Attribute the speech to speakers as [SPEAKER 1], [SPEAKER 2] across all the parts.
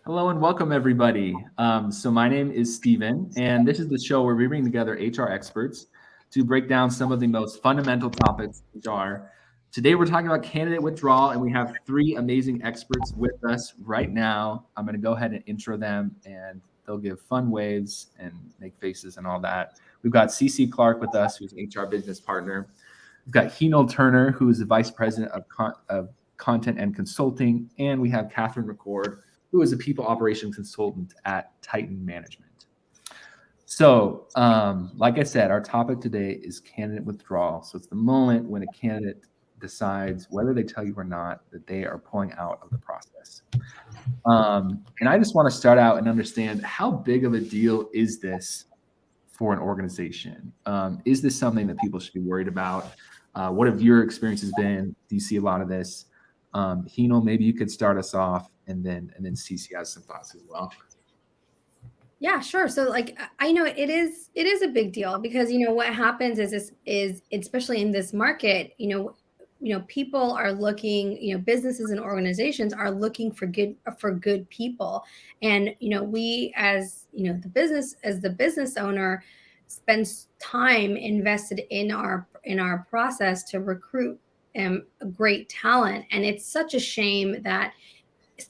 [SPEAKER 1] Hello and welcome, everybody. So my name is Steven, and this is the show where we bring together HR experts to break down some of the most fundamental topics in HR. Today, we're talking about candidate withdrawal, and we have three amazing experts with us right now. I'm going to go ahead and intro them, and they'll give fun waves and make faces and all that. We've got CC Clark with us, who's an HR business partner. We've got Heenal Turner, who is the vice president of content and consulting, and we have Catherine McCord, who is a people operations consultant at Titan Management. So, like I said, our topic today is candidate withdrawal. So it's the moment when a candidate decides, whether they tell you or not, that they are pulling out of the process. And I just want to start out and understand, how big of a deal is this for an organization? Is this something that people should be worried about? What have your experiences been? Do you see a lot of this? Heenal, maybe you could start us off, and then CC has some thoughts as well.
[SPEAKER 2] Yeah, sure. So I know it is a big deal because what happens is especially in this market, people are looking, businesses and organizations are looking for good people. And we as the business owner spends time invested in our process to recruit great talent. And it's such a shame that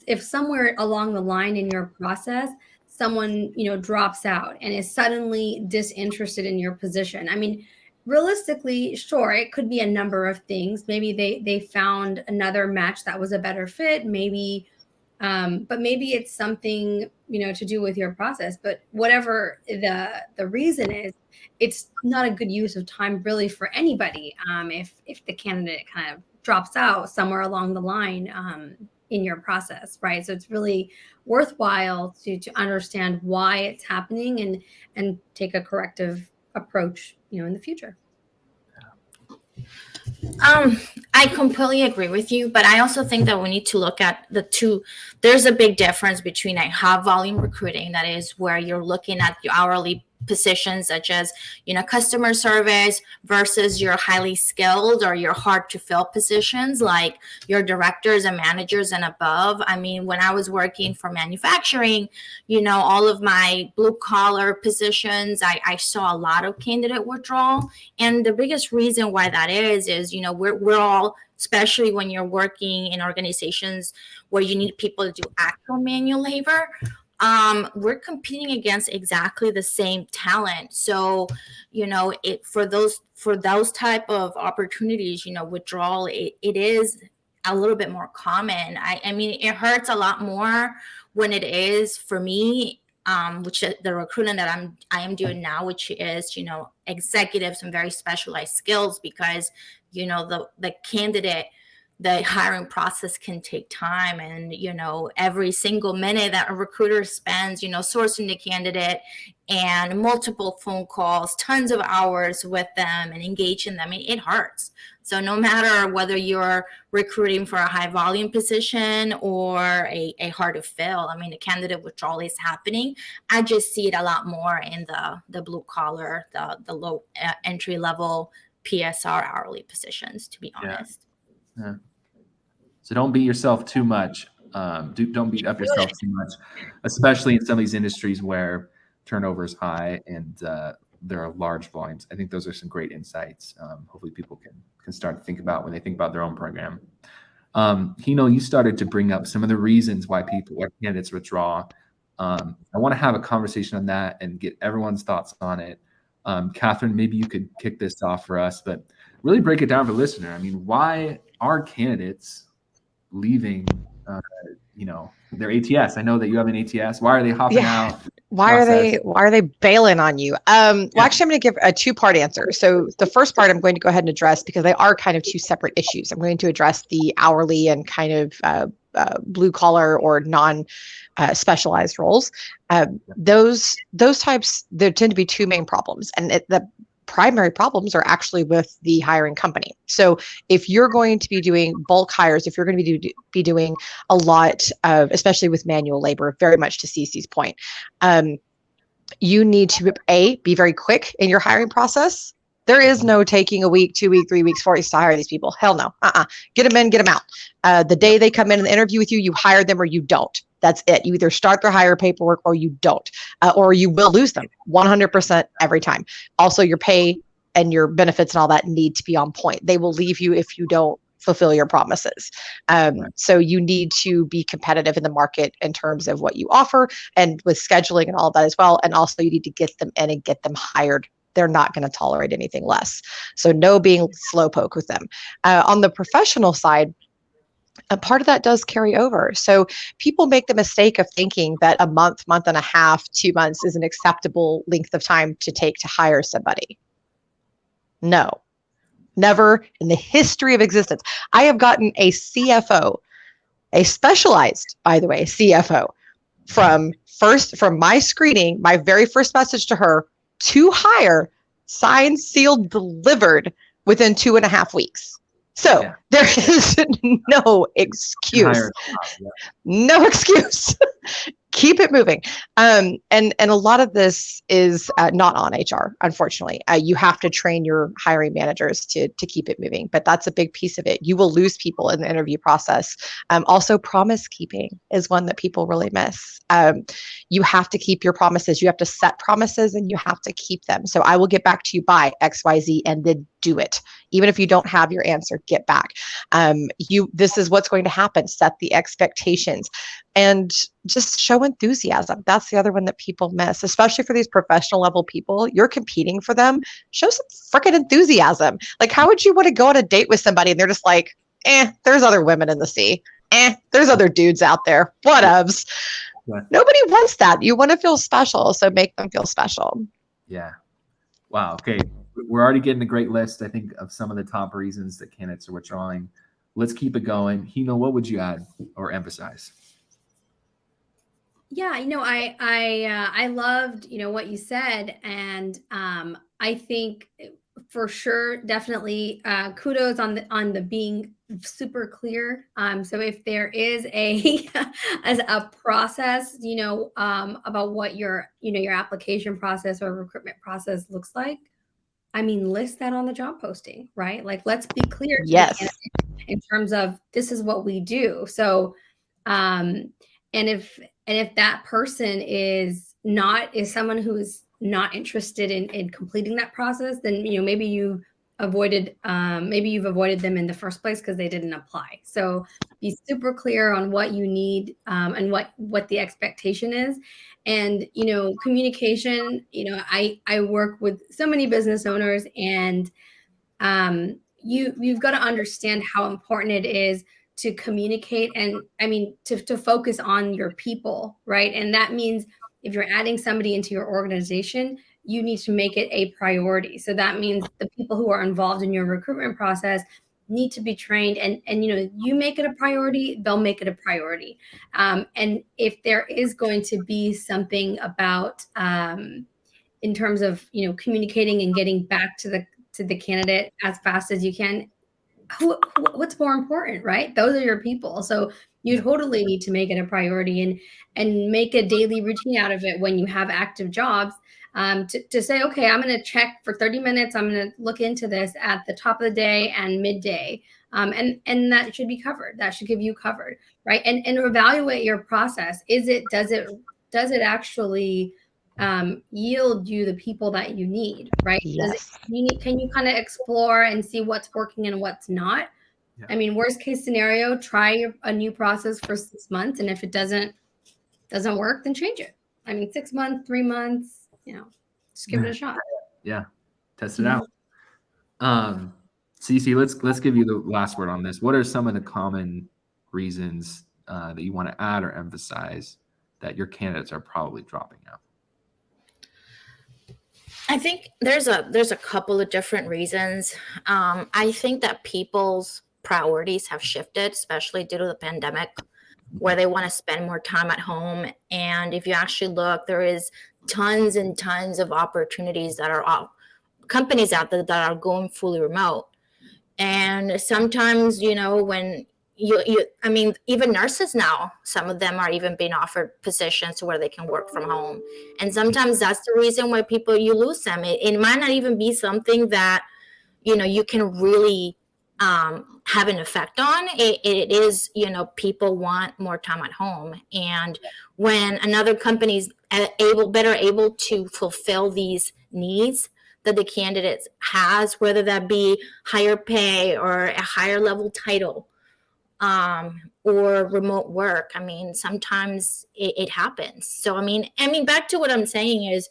[SPEAKER 2] if somewhere along the line in your process someone drops out and is suddenly disinterested in your position. I mean, realistically, sure, it could be a number of things. Maybe they found another match that was a better fit, maybe but maybe it's something to do with your process. But whatever the reason is, it's not a good use of time really for anybody if the candidate kind of drops out somewhere along the line in your process, right? So it's really worthwhile to understand why it's happening and take a corrective approach, in the future.
[SPEAKER 3] I completely agree with you, but I also think that we need to look at the two. There's a big difference between a high volume recruiting, that is where you're looking at your hourly positions such as customer service, versus your highly skilled or your hard to fill positions like your directors and managers and above. I mean, when I was working for manufacturing, all of my blue collar positions, I saw a lot of candidate withdrawal. And the biggest reason why that is we're all, especially when you're working in organizations where you need people to do actual manual labor, we're competing against exactly the same talent. So, for those type of opportunities, withdrawal, it is a little bit more common. I mean, it hurts a lot more when it is for me, which is the recruiting that I am doing now, which is, executives and very specialized skills, because, the candidate, the hiring process can take time. And, every single minute that a recruiter spends, sourcing the candidate and multiple phone calls, tons of hours with them and engaging them, it hurts. So no matter whether you're recruiting for a high volume position or a hard to fill, I mean, the candidate withdrawal is happening. I just see it a lot more in the blue collar, the low entry level PSR hourly positions, to be honest.
[SPEAKER 1] Yeah. So don't beat yourself too much. Don't beat up yourself too much, especially in some of these industries where turnover is high and there are large volumes. I think those are some great insights. Hopefully people can start to think about when they think about their own program. Heenal, you started to bring up some of the reasons why candidates withdraw. I want to have a conversation on that and get everyone's thoughts on it. Catherine, maybe you could kick this off for us, but really break it down for the listener. I mean, why are candidates leaving, their ATS? I know that you have an ATS. Why are they hopping out?
[SPEAKER 4] Why are they bailing on you? Well, actually, I'm going to give a two-part answer. So the first part I'm going to go ahead and address because they are kind of two separate issues. I'm going to address the hourly and kind of blue collar or non-specialized roles. Those types, there tend to be two main problems, and the primary problems are actually with the hiring company. So if you're going to be doing bulk hires, if you're going to be doing a lot of, especially with manual labor, very much to Cece's point, you need to be very quick in your hiring process. There is no taking a week, 2 weeks, 3 weeks, 4 weeks to hire these people. Hell no. Get them in, get them out. The day they come in and interview with you, you hire them or you don't. That's it. You either start their hire paperwork or you don't, or you will lose them 100% every time. Also, your pay and your benefits and all that need to be on point. They will leave you if you don't fulfill your promises. So you need to be competitive in the market in terms of what you offer and with scheduling and all that as well. And also you need to get them in and get them hired. They're not going to tolerate anything less. So no being slowpoke with them. On the professional side, a part of that does carry over. So people make the mistake of thinking that a month, month and a half, 2 months is an acceptable length of time to take to hire somebody. No, never in the history of existence. I have gotten a CFO, a specialized, by the way, CFO from my screening, my very first message to her to hire, signed, sealed, delivered within 2.5 weeks. So there is no excuse. No excuse. Keep it moving. And a lot of this is not on HR, unfortunately. You have to train your hiring managers to keep it moving, but that's a big piece of it. You will lose people in the interview process. Also, promise keeping is one that people really miss. You have to keep your promises. You have to set promises and you have to keep them. So I will get back to you by XYZ and then do it. Even if you don't have your answer, get back. This is what's going to happen. Set the expectations and just show enthusiasm. That's the other one that people miss, especially for these professional level people. You're competing for them. Show some freaking enthusiasm. Like, how would you want to go on a date with somebody and they're just like, there's other women in the sea. There's other dudes out there. Whatevs. Yeah. Nobody wants that. You want to feel special, so make them feel special.
[SPEAKER 1] Yeah. Wow. Okay. We're already getting a great list, I think, of some of the top reasons that candidates are withdrawing. Let's keep it going. Hina, what would you add or emphasize?
[SPEAKER 2] Yeah, I loved, what you said. And I think for sure, definitely kudos on the being super clear. So if there is as a process, about what your application process or recruitment process looks like, list that on the job posting, right? Like, let's be clear to the candidate in terms of this is what we do. So, and if that person is someone who is not interested in completing that process, then maybe you've avoided them in the first place because they didn't apply. So be super clear on what you need and what the expectation is. And communication, I work with so many business owners, and you've got to understand how important it is to communicate and to focus on your people, right? And that means if you're adding somebody into your organization, you need to make it a priority. So that means the people who are involved in your recruitment process need to be trained, and you make it a priority, they'll make it a priority. And if there is going to be something about in terms of communicating and getting back to the candidate as fast as you can, what's more important, right? Those are your people. So you totally need to make it a priority and make a daily routine out of it when you have active jobs, to say, okay, I'm going to check for 30 minutes. I'm going to look into this at the top of the day and midday. And that should be covered. That should give you covered, right? And evaluate your process. Does it actually yield you the people that you need, right?
[SPEAKER 4] Yes.
[SPEAKER 2] Can you kind of explore and see what's working and what's not? Yeah. Worst case scenario, try a new process for 6 months, and if it doesn't work, then change it. 6 months, 3 months, just give it a shot.
[SPEAKER 1] Yeah, test it out. Cece, let's give you the last word on this. What are some of the common reasons that you want to add or emphasize that your candidates are probably dropping out?
[SPEAKER 3] I think there's a couple of different reasons. I think that people's priorities have shifted, especially due to the pandemic, where they want to spend more time at home. And if you actually look, there is tons and tons of opportunities that are companies out there that are going fully remote. And sometimes, when even nurses now, some of them are even being offered positions where they can work from home. And sometimes that's the reason why you lose them. It might not even be something that, you can really have an effect on. It is, you know, people want more time at home. And when another company's better able to fulfill these needs that the candidates has, whether that be higher pay or a higher level title, or remote work. I mean, sometimes it happens. So, I mean, back to what I'm saying is,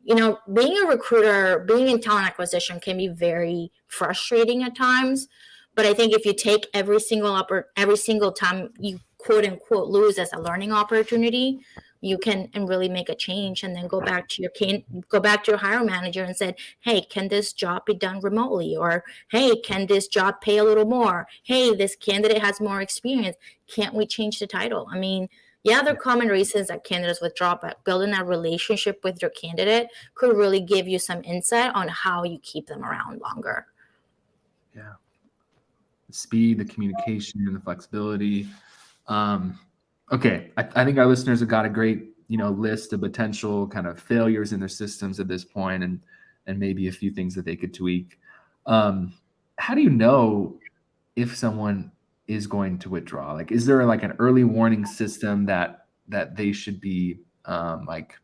[SPEAKER 3] you know, being a recruiter, being in talent acquisition can be very frustrating at times. But I think if you take every single time you quote unquote lose as a learning opportunity, you can and really make a change, and then go back to your hiring manager and said, hey, can this job be done remotely? Or, hey, can this job pay a little more? Hey, this candidate has more experience. Can't we change the title? I mean, yeah, there are common reasons that candidates withdraw, but building that relationship with your candidate could really give you some insight on how you keep them around longer.
[SPEAKER 1] Yeah. The speed, the communication, and the flexibility. Okay, I think our listeners have got a great, you know, list of potential kind of failures in their systems at this point, and maybe a few things that they could tweak. How do you know if someone is going to withdraw? Like, is there like an early warning system that they should be like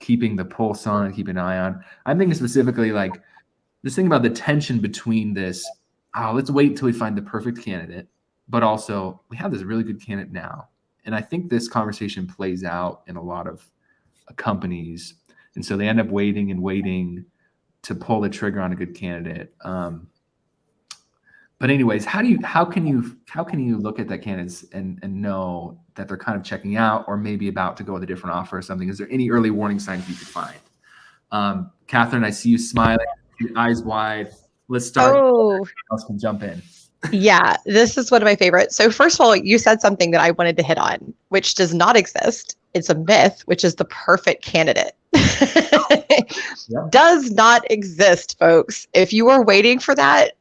[SPEAKER 1] keeping the pulse on and keeping an eye on? I'm thinking specifically like this thing about the tension between this. Oh, let's wait until we find the perfect candidate, but also we have this really good candidate now. And I think this conversation plays out in a lot of companies. And so they end up waiting and waiting to pull the trigger on a good candidate. But anyways, how can you look at that candidates and know that they're kind of checking out or maybe about to go with a different offer or something? Is there any early warning signs you could find? Catherine, I see you smiling, your eyes wide. Let's start.
[SPEAKER 4] Oh,
[SPEAKER 1] Else can jump in.
[SPEAKER 4] Yeah, this is one of my favorites. So first of all, you said something that I wanted to hit on, which does not exist. It's a myth, which is the perfect candidate. Does not exist, folks. If you are waiting for that,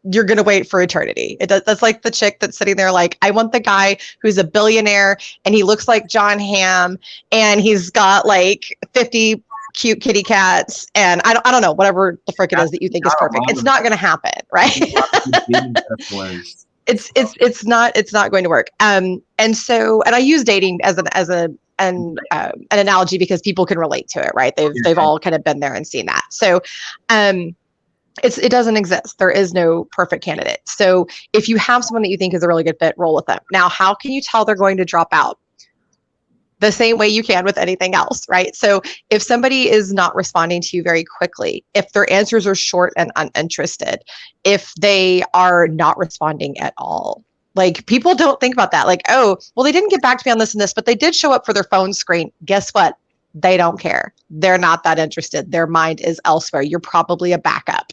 [SPEAKER 4] you're going to wait for eternity. That's like the chick that's sitting there like, I want the guy who's a billionaire and he looks like John Hamm and he's got like 50 cute kitty cats and I don't know, whatever the frick it is that you think is perfect. It's not going to happen, right? It's not going to work. And I use dating as an analogy because people can relate to it, right? They've all kind of been there and seen that. So, it doesn't exist. There is no perfect candidate. So if you have someone that you think is a really good fit, roll with them. Now, how can you tell they're going to drop out? The same way you can with anything else, right? So if somebody is not responding to you very quickly, if their answers are short and uninterested, if they are not responding at all, like people don't think about that. Like, oh, well, they didn't get back to me on this and this, but they did show up for their phone screen. Guess what? They don't care. They're not that interested. Their mind is elsewhere. You're probably a backup.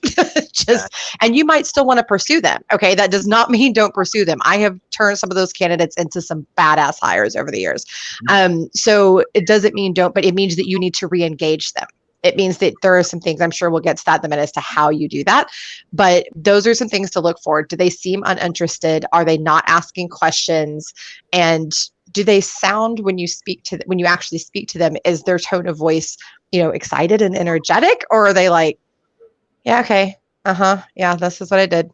[SPEAKER 4] And you might still want to pursue them. Okay. That does not mean don't pursue them. I have turned some of those candidates into some badass hires over the years. So it doesn't mean don't, but it means that you need to re-engage them. It means that there are some things, I'm sure we'll get to that in a minute as to how you do that. But those are some things to look for. Do they seem uninterested? Are they not asking questions? And do they sound when you actually speak to them, is their tone of voice, excited and energetic? Or are they like, yeah, okay. Yeah, this is what I did.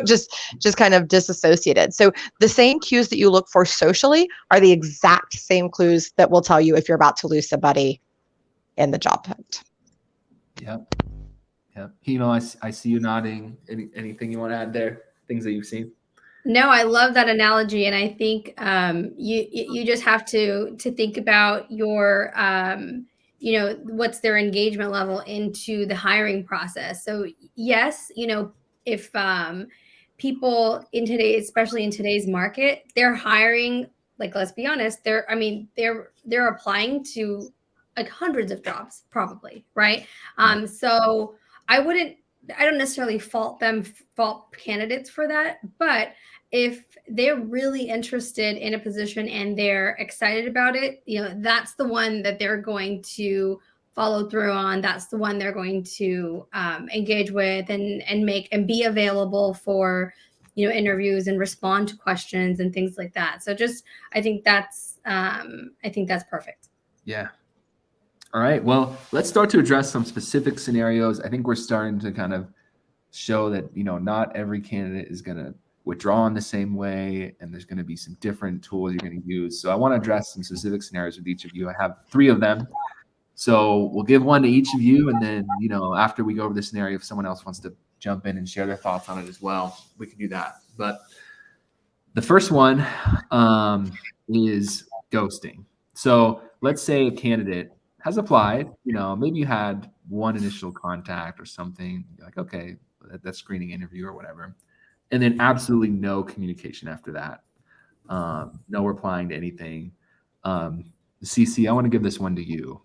[SPEAKER 4] Just kind of disassociated. So the same cues that you look for socially are the exact same clues that will tell you if you're about to lose somebody in the job hunt.
[SPEAKER 1] Yep. I see you nodding. Anything you want to add there? Things that you've seen?
[SPEAKER 2] No, I love that analogy, and I think you just have to think about your what's their engagement level into the hiring process. So yes, if people especially in today's market, they're hiring, like, let's be honest, they're applying to like hundreds of jobs probably, right? So I don't necessarily fault candidates for that, but if they're really interested in a position and they're excited about it, that's the one that they're going to follow through on. That's the one they're going to engage with and be available for, interviews and respond to questions and things like that. So I think that's perfect.
[SPEAKER 1] Yeah. All right. Well, let's start to address some specific scenarios. I think we're starting to kind of show that, not every candidate is going to withdraw in the same way, and there's going to be some different tools you're going to use. So I want to address some specific scenarios with each of you. I have 3 of them. So we'll give one to each of you, and then, after we go over the scenario, if someone else wants to jump in and share their thoughts on it as well, we can do that. But the first one is ghosting. So let's say a candidate has applied, maybe you had one initial contact or something. You're like, okay, that screening interview or whatever. And then absolutely no communication after that. No replying to anything. CC, I want to give this one to you.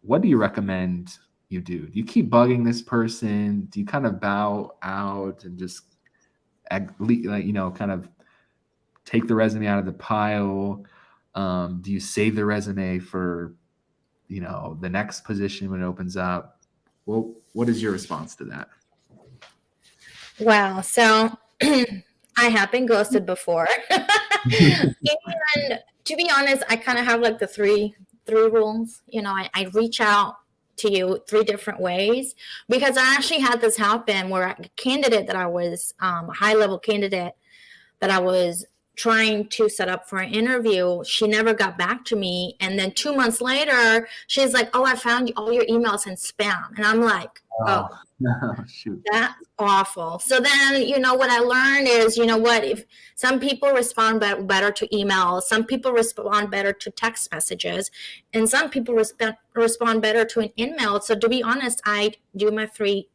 [SPEAKER 1] What do you recommend you do? Do you keep bugging this person? Do you kind of bow out and just, kind of take the resume out of the pile? Do you save the resume for, the next position when it opens up? Well, what is your response to that?
[SPEAKER 3] Wow. So I have been ghosted before. And to be honest, I kind of have like the three rules. I reach out to you 3 different ways, because I actually had this happen where a candidate that I was, a high level candidate that I was trying to set up for an interview, she never got back to me. And then 2 months later, she's like, oh, I found all your emails in spam. And I'm like, oh,
[SPEAKER 1] shoot.
[SPEAKER 3] That's awful. So then, what I learned is, if some people respond better to emails, some people respond better to text messages, and some people respond better to an email. So to be honest, I do my three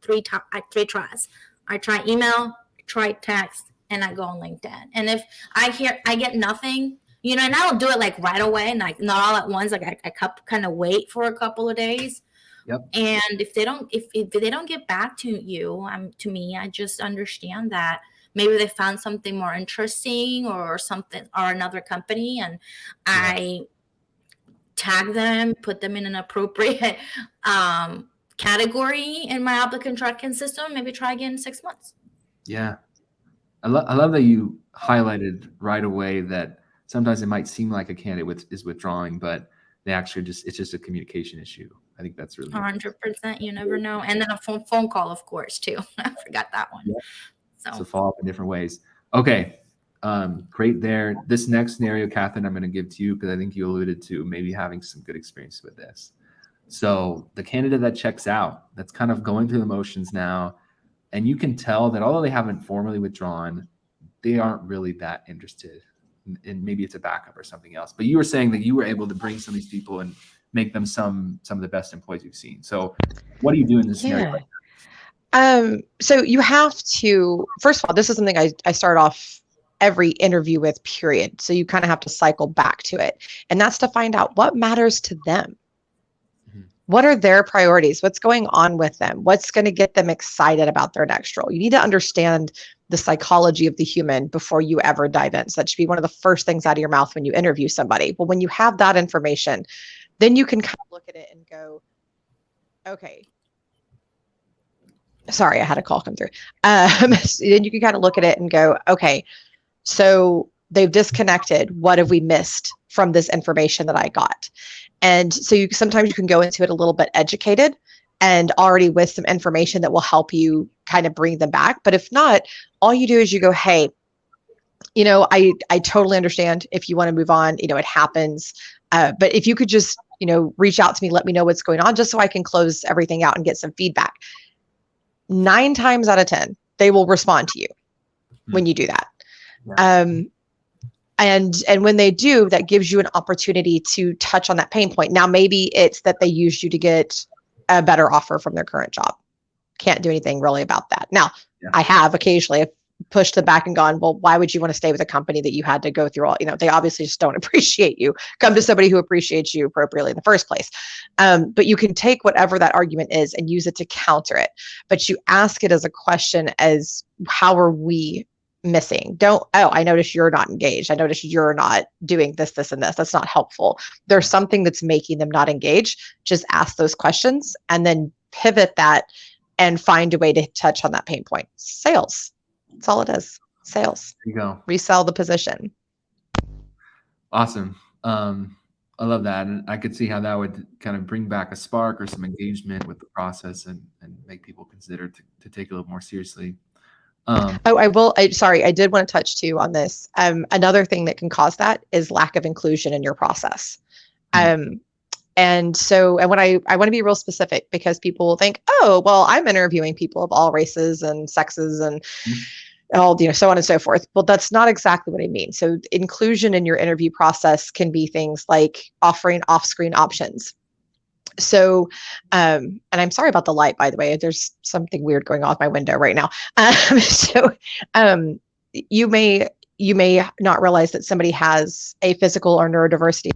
[SPEAKER 3] tries. I try email, try text, and I go on LinkedIn. And if I get nothing, and I don't do it like right away, and like not all at once, like I kind of wait for a couple of days.
[SPEAKER 1] Yep.
[SPEAKER 3] And if they don't get back to you, to me, I just understand that maybe they found something more interesting or something, or another company, and I tag them, put them in an appropriate category in my applicant tracking system. Maybe try again in 6 months.
[SPEAKER 1] Yeah. I love that you highlighted right away that sometimes it might seem like a candidate is withdrawing, but they actually it's just a communication issue. I think that's really
[SPEAKER 3] 100%. You never know. And then a phone call, of course, too. I forgot that one.
[SPEAKER 1] Yeah. So follow up in different ways. Okay. Great there. This next scenario, Catherine, I'm going to give to you because I think you alluded to maybe having some good experience with this. So the candidate that checks out, that's kind of going through the motions now, and you can tell that although they haven't formally withdrawn, they aren't really that interested. And maybe it's a backup or something else. But you were saying that you were able to bring some of these people and make them some of the best employees you've seen. So what do you do in this scenario?
[SPEAKER 4] So you have to, first of all, this is something I start off every interview with, period. So you kind of have to cycle back to it. And that's to find out what matters to them. What are their priorities? What's going on with them? What's going to get them excited about their next role? You need to understand the psychology of the human before you ever dive in. So that should be one of the first things out of your mouth when you interview somebody. Well, when you have that information, then you can kind of look at it and go, okay. Sorry, I had a call come through. Then you can kind of look at it and go, okay, so they've disconnected. What have we missed from this information that I got? And so sometimes you can go into it a little bit educated and already with some information that will help you kind of bring them back. But if not, all you do is you go, hey, I totally understand if you want to move on, it happens. But if you could just, reach out to me, let me know what's going on, just so I can close everything out and get some feedback. 9 times out of 10, they will respond to you when you do that. Yeah. And when they do, that gives you an opportunity to touch on that pain point. Now, maybe it's that they used you to get a better offer from their current job. Can't do anything really about that. Now, I have occasionally pushed them back and gone, well, why would you want to stay with a company that you had to go through all, they obviously just don't appreciate you. Come to somebody who appreciates you appropriately in the first place. But you can take whatever that argument is and use it to counter it. But you ask it as a question as, how are we missing? I noticed you're not engaged. I noticed you're not doing this, this, and this. That's not helpful. There's something that's making them not engage. Just ask those questions and then pivot that and find a way to touch on that pain point. Sales. That's all it is. Sales.
[SPEAKER 1] There you go.
[SPEAKER 4] Resell the position.
[SPEAKER 1] Awesome. I love that. And I could see how that would kind of bring back a spark or some engagement with the process and make people consider to take it a little more seriously.
[SPEAKER 4] Oh, sorry, I did want to touch too on this. Another thing that can cause that is lack of inclusion in your process. And when I want to be real specific, because people will think, oh, well, I'm interviewing people of all races and sexes and all, so on and so forth. Well, that's not exactly what I mean. So inclusion in your interview process can be things like offering off-screen options. So, and I'm sorry about the light, by the way, there's something weird going on with my window right now. You may not realize that somebody has a physical or neurodiversity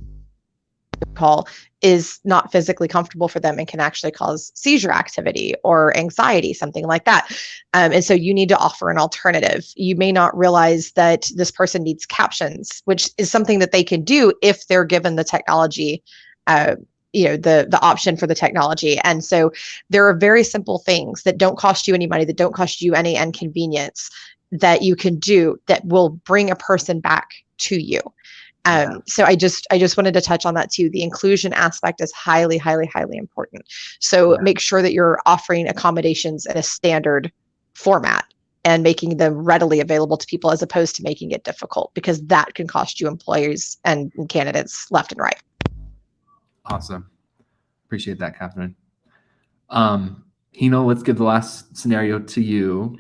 [SPEAKER 4] call is not physically comfortable for them and can actually cause seizure activity or anxiety, something like that. And so you need to offer an alternative. You may not realize that this person needs captions, which is something that they can do if they're given the technology, the option for the technology. And so there are very simple things that don't cost you any money, that don't cost you any inconvenience, that you can do that will bring a person back to you. So I just wanted to touch on that too. The inclusion aspect is highly, highly, highly important. So make sure that you're offering accommodations in a standard format and making them readily available to people, as opposed to making it difficult, because that can cost you employers and candidates left and right.
[SPEAKER 1] Awesome. Appreciate that, Catherine. Hino, let's give the last scenario to you.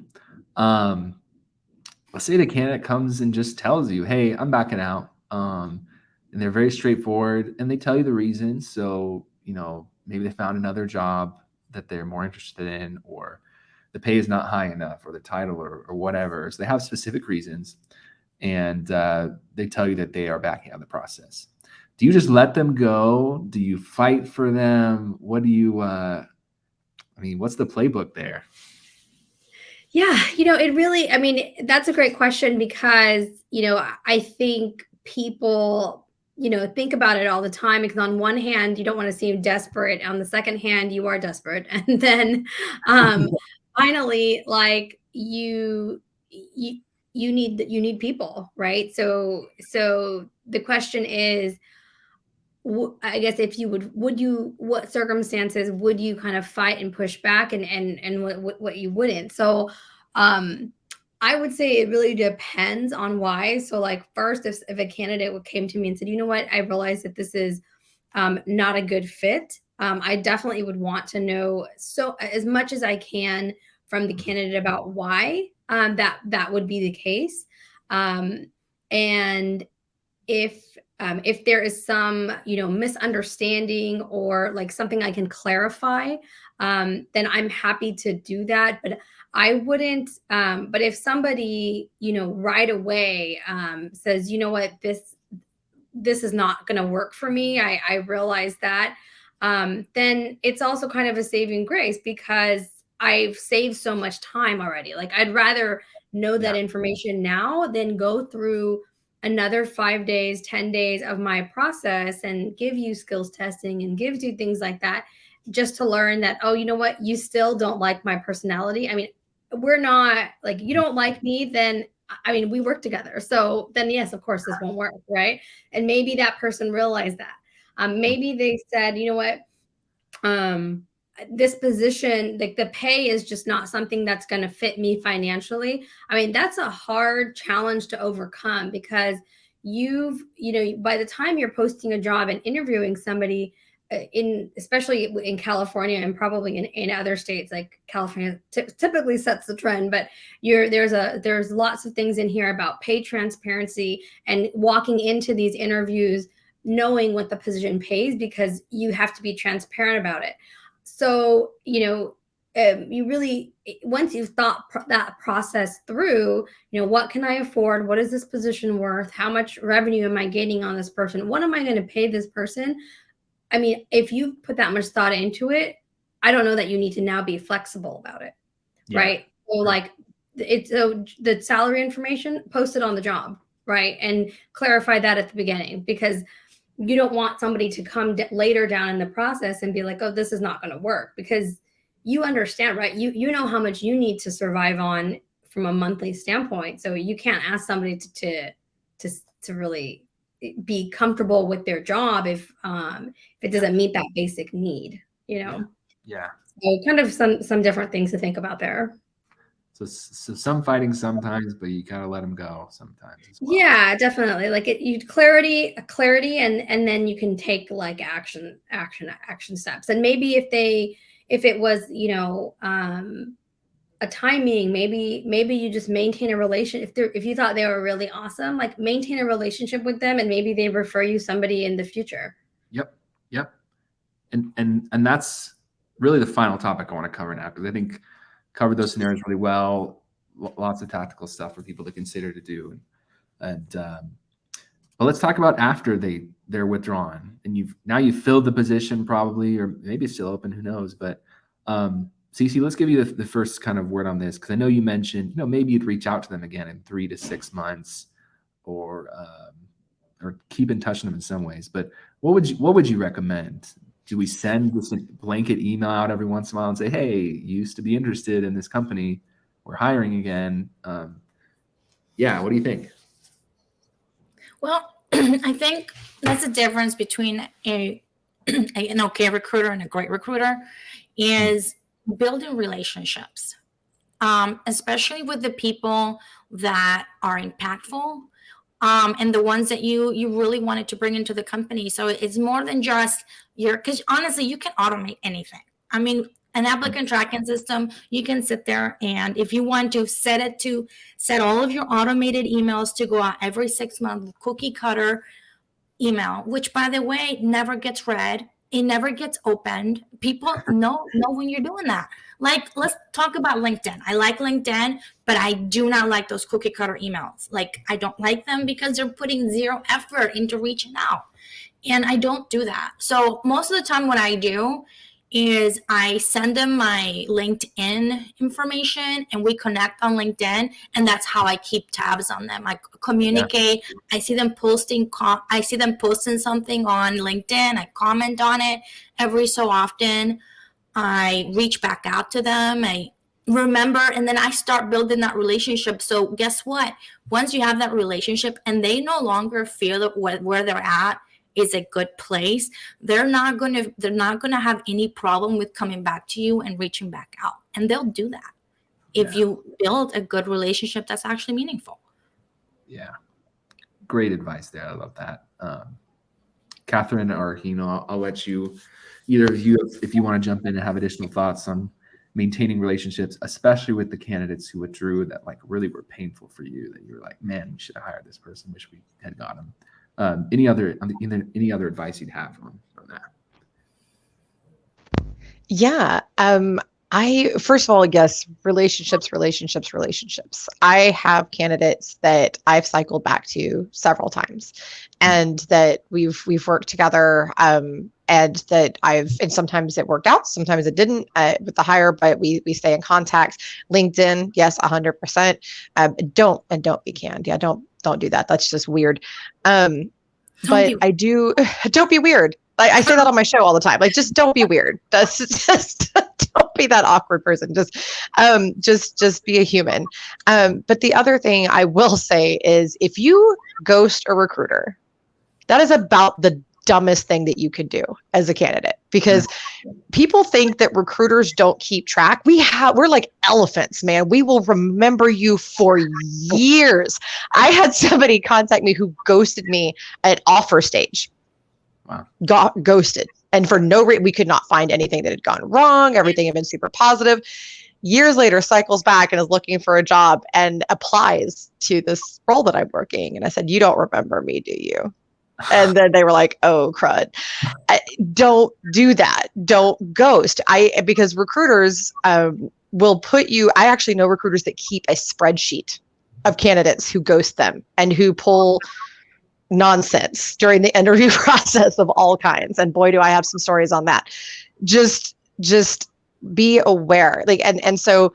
[SPEAKER 1] Let's say the candidate comes and just tells you, hey, I'm backing out. And they're very straightforward and they tell you the reason. So, maybe they found another job that they're more interested in, or the pay is not high enough, or the title, or whatever. So they have specific reasons, and they tell you that they are backing out of the process. Do you just let them go? Do you fight for them? What do you, what's the playbook there?
[SPEAKER 2] Yeah, that's a great question, because, I think people, think about it all the time, because on one hand, you don't want to seem desperate. On the second hand, you are desperate. And then finally, like you need people, right? So the question is, I guess, if you what circumstances would you kind of fight and push back, and what you wouldn't? So, I would say it really depends on why. So, like, first, if a candidate came to me and said, you know what, I realized that this is not a good fit, I definitely would want to know as much as I can from the candidate about why that would be the case. And if there is some, misunderstanding, or like something I can clarify, then I'm happy to do that. But I wouldn't, but if somebody, right away says, you know what, this is not going to work for me, I realize that, then it's also kind of a saving grace, because I've saved so much time already. Like, I'd rather know that information now than go through another 5 days, 10 days of my process and give you skills testing and gives you things like that, just to learn that, oh, you know what, you still don't like my personality. We're not, like, you don't like me, then, we work together. So then, yes, of course, this won't work, right? And maybe that person realized that. Maybe they said, you know what, this position, like, the pay is just not something that's going to fit me financially. That's a hard challenge to overcome, because by the time you're posting a job and interviewing somebody, especially in California, and probably in other states, like California typically sets the trend, but there's lots of things in here about pay transparency and walking into these interviews knowing what the position pays, because you have to be transparent about it. So, you really, once you've thought that process through, what can I afford? What is this position worth? How much revenue am I gaining on this person? What am I going to pay this person? If you put that much thought into it, I don't know that you need to now be flexible about it. Yeah. Right. So, like, the salary information, post it on the job, right? And clarify that at the beginning, because you don't want somebody to come later down in the process and be like, oh, this is not going to work, because you understand, right? You know how much you need to survive on from a monthly standpoint. So you can't ask somebody to really be comfortable with their job if it doesn't meet that basic need, you know?
[SPEAKER 1] Yeah.
[SPEAKER 2] So kind of some different things to think about there.
[SPEAKER 1] So some fighting sometimes, but you gotta let them go sometimes as well.
[SPEAKER 2] Yeah, definitely. Like clarity, and then you can take like action steps. And maybe if it was, you know, a timing, maybe you just maintain a relation. If you thought they were really awesome, like maintain a relationship with them, and maybe they refer you somebody in the future.
[SPEAKER 1] Yep. And that's really the final topic I want to cover now, because I think covered those scenarios really well. Lots of tactical stuff for people to consider to do. And but let's talk about after they're withdrawn and you've filled the position probably, or maybe it's still open, who knows. But Cece, let's give you the first kind of word on this, because I know you mentioned, you know, maybe you'd reach out to them again in 3 to 6 months, or keep in touch with them in some ways. But what would you recommend? Do we send this blanket email out every once in a while and say, hey, you used to be interested in this company, we're hiring again? Yeah, what do you think?
[SPEAKER 3] Well, I think that's the difference between an okay recruiter and a great recruiter is building relationships, especially with the people that are impactful, and the ones that you really wanted to bring into the company. So it's more than just because honestly, you can automate anything. I mean, an applicant tracking system, you can sit there, and if you want to set all of your automated emails to go out every 6 months, cookie cutter email, which by the way, never gets read. It never gets opened. People know when you're doing that. Like, let's talk about LinkedIn. I like LinkedIn, but I do not like those cookie cutter emails. Like, I don't like them because they're putting zero effort into reaching out. And I don't do that. So most of the time what I do is I send them my LinkedIn information and we connect on LinkedIn, and that's how I keep tabs on them. I communicate. Yeah. I see them posting something on LinkedIn. I comment on it every so often. I reach back out to them. I remember, and then I start building that relationship. So guess what? Once you have that relationship and they no longer feel that where they're at is a good place, they're not going to have any problem with coming back to you and reaching back out. And they'll do that if you build a good relationship that's actually meaningful.
[SPEAKER 1] Yeah. Great advice there. I love that. Catherine or Hino, I'll let you, either of you, if you want to jump in and have additional thoughts on maintaining relationships, especially with the candidates who withdrew that like really were painful for you, that you were like, man, we should have hired this person. Wish we had got him. Any other advice you'd have on that?
[SPEAKER 4] Yeah. I, first of all, I guess relationships. I have candidates that I've cycled back to several times, and that we've worked together, and that and sometimes it worked out, sometimes it didn't with the hire, but we stay in contact. LinkedIn, yes, 100%. Don't be canned. Yeah, don't do that. That's just weird. But I do, don't be weird. I say that on my show all the time. Like, just don't be weird. Just don't be that awkward person. Just be a human. But the other thing I will say is, if you ghost a recruiter, that is about the dumbest thing that you could do as a candidate, because people think that recruiters don't keep track. We're like elephants, man. We will remember you for years. I had somebody contact me who ghosted me at offer stage.
[SPEAKER 1] Wow.
[SPEAKER 4] Got ghosted. And for no reason, we could not find anything that had gone wrong. Everything had been super positive. Years later, cycles back and is looking for a job and applies to this role that I'm working. And I said, you don't remember me, do you? And then they were like, oh, crud. Don't do that. Don't ghost. Because recruiters will put you, I actually know recruiters that keep a spreadsheet of candidates who ghost them and who pull nonsense during the interview process of all kinds. And boy, do I have some stories on that. Just be aware. Like, and so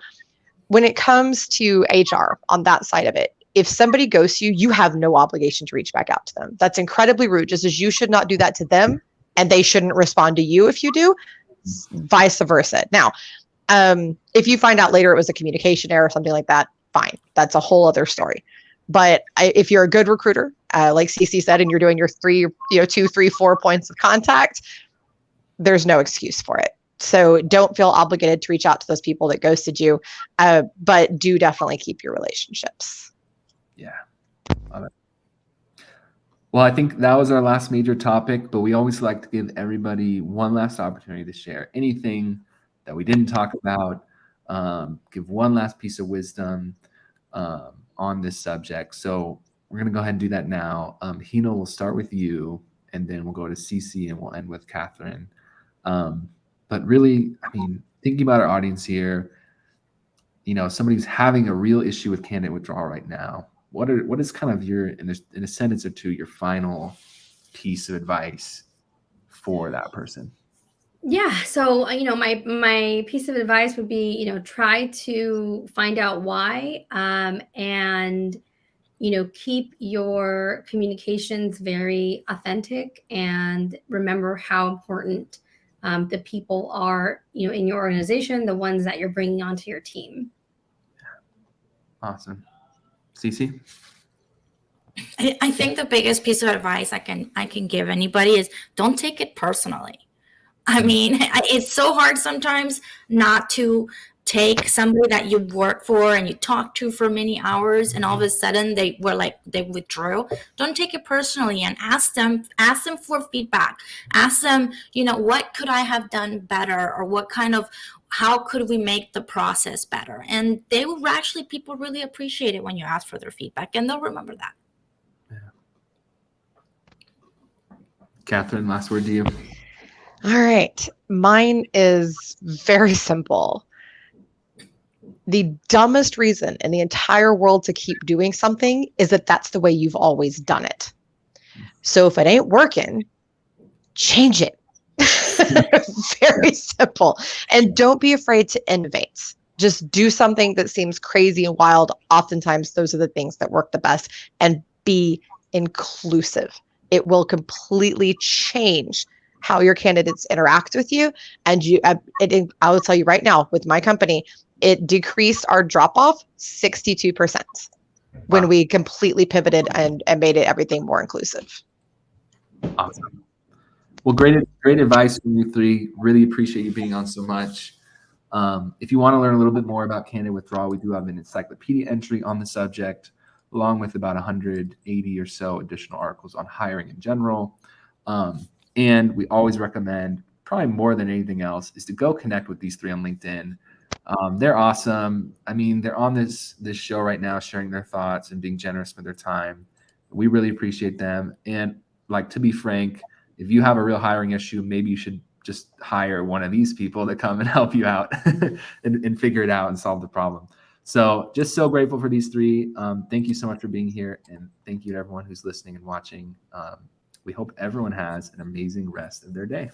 [SPEAKER 4] when it comes to HR on that side of it, if somebody ghosts you, you have no obligation to reach back out to them. That's incredibly rude, just as you should not do that to them, and they shouldn't respond to you if you do, vice versa. Now, if you find out later it was a communication error or something like that, fine. That's a whole other story. But if you're a good recruiter, like Cece said, and you're doing your 2, 3, 4 points of contact, there's no excuse for it. So don't feel obligated to reach out to those people that ghosted you, but do definitely keep your relationships.
[SPEAKER 1] Yeah. Love it. Well, I think that was our last major topic, but we always like to give everybody one last opportunity to share anything that we didn't talk about, give one last piece of wisdom on this subject. So we're going to go ahead and do that now. Hina, we'll start with you, and then we'll go to Cece, and we'll end with Catherine. But really, I mean, thinking about our audience here, somebody's having a real issue with candidate withdrawal right now. What is kind of your, in a sentence or two, your final piece of advice for that person?
[SPEAKER 2] Yeah. So, my piece of advice would be, try to find out why, and, keep your communications very authentic, and remember how important the people are, in your organization, the ones that you're bringing onto your team.
[SPEAKER 1] Awesome. Cece?
[SPEAKER 3] I think the biggest piece of advice I can give anybody is don't take it personally. I mean, it's so hard sometimes not to take somebody that you work for and you talk to for many hours, and all of a sudden they withdrew. Don't take it personally, and ask them for feedback. Ask them, what could I have done better, or how could we make the process better? And people really appreciate it when you ask for their feedback, and they'll remember that.
[SPEAKER 1] Yeah. Catherine, last word to you.
[SPEAKER 4] All right. Mine is very simple. The dumbest reason in the entire world to keep doing something is that that's the way you've always done it. So if it ain't working, change it. Very simple. And don't be afraid to innovate. Just do something that seems crazy and wild. Oftentimes, those are the things that work the best. And be inclusive. It will completely change how your candidates interact with you. And I will tell you right now, with my company, it decreased our drop-off 62% when we completely pivoted and made everything more inclusive.
[SPEAKER 1] Awesome. Well, great advice from you three. Really appreciate you being on so much. If you want to learn a little bit more about candidate withdrawal, we do have an encyclopedia entry on the subject, along with about 180 or so additional articles on hiring in general. And we always recommend, probably more than anything else, is to go connect with these three on LinkedIn. They're awesome. I mean, they're on this show right now, sharing their thoughts and being generous with their time. We really appreciate them. And to be frank, if you have a real hiring issue, maybe you should just hire one of these people to come and help you out and figure it out and solve the problem. So just so grateful for these three. Thank you so much for being here. And thank you to everyone who's listening and watching. We hope everyone has an amazing rest of their day.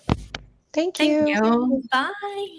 [SPEAKER 4] Thank you.
[SPEAKER 3] Bye.